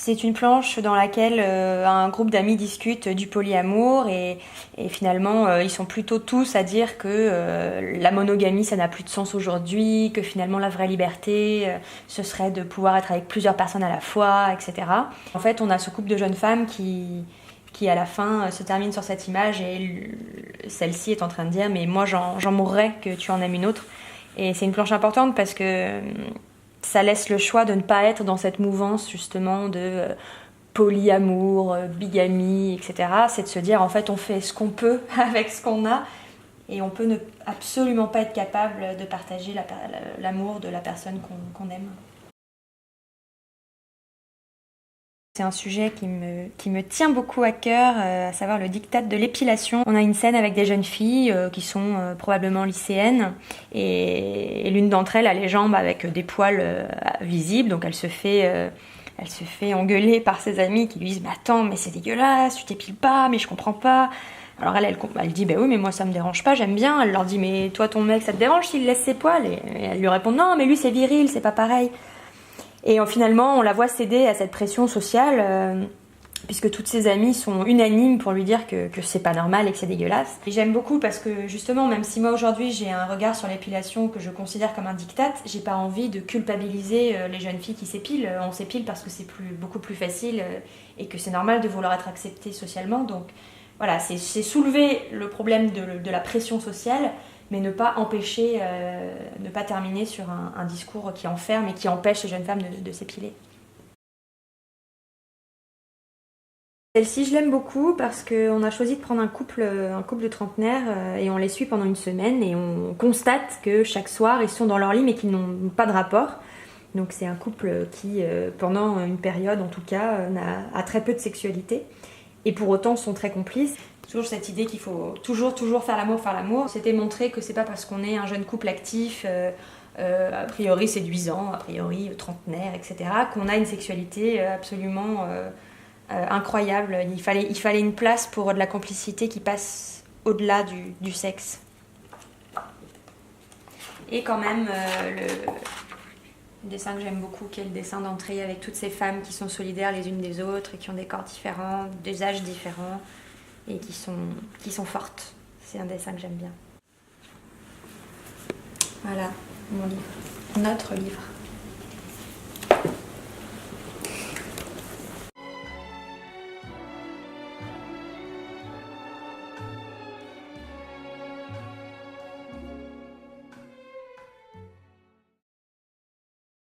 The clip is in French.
C'est une planche dans laquelle un groupe d'amis discute du polyamour et finalement ils sont plutôt tous à dire que la monogamie ça n'a plus de sens aujourd'hui, que finalement la vraie liberté ce serait de pouvoir être avec plusieurs personnes à la fois, etc. En fait on a ce couple de jeunes femmes qui à la fin se termine sur cette image et celle-ci est en train de dire mais moi j'en mourrais que tu en aimes une autre. Et c'est une planche importante parce que ça laisse le choix de ne pas être dans cette mouvance justement de polyamour, bigamie, etc. C'est de se dire en fait on fait ce qu'on peut avec ce qu'on a et on peut absolument pas être capable de partager l'amour de la personne qu'on aime. C'est un sujet qui me tient beaucoup à cœur, à savoir le diktat de l'épilation. On a une scène avec des jeunes filles qui sont probablement lycéennes et l'une d'entre elles a les jambes avec des poils visibles, donc elle se fait engueuler par ses amis qui lui disent « Mais attends, mais c'est dégueulasse, tu t'épiles pas, mais je comprends pas ». Alors elle dit « Bah oui, mais moi ça me dérange pas, j'aime bien ». Elle leur dit « Mais toi ton mec ça te dérange s'il laisse ses poils ?» Et elle lui répond « Non, mais lui c'est viril, c'est pas pareil ». Et finalement, on la voit céder à cette pression sociale, puisque toutes ses amies sont unanimes pour lui dire que c'est pas normal et que c'est dégueulasse. Et j'aime beaucoup parce que justement, même si moi aujourd'hui j'ai un regard sur l'épilation que je considère comme un diktat, j'ai pas envie de culpabiliser les jeunes filles qui s'épilent. On s'épile parce que c'est beaucoup plus facile et que c'est normal de vouloir être accepté socialement. Donc voilà, c'est soulever le problème de la pression sociale, mais ne pas empêcher, ne pas terminer sur un discours qui enferme et qui empêche les jeunes femmes de s'épiler. Celle-ci, je l'aime beaucoup parce qu'on a choisi de prendre un couple de trentenaires et on les suit pendant une semaine et on constate que chaque soir, ils sont dans leur lit mais qu'ils n'ont pas de rapport. Donc c'est un couple qui, pendant une période en tout cas, a très peu de sexualité et pour autant sont très complices. Toujours cette idée qu'il faut toujours faire l'amour. C'était montrer que c'est pas parce qu'on est un jeune couple actif, a priori séduisant, a priori trentenaire, etc., qu'on a une sexualité absolument incroyable. Il fallait une place pour de la complicité qui passe au-delà du sexe. Et quand même, le dessin que j'aime beaucoup, qui est le dessin d'entrée avec toutes ces femmes qui sont solidaires les unes des autres et qui ont des corps différents, des âges différents et qui sont fortes. C'est un dessin que j'aime bien. Voilà, mon livre. Notre livre.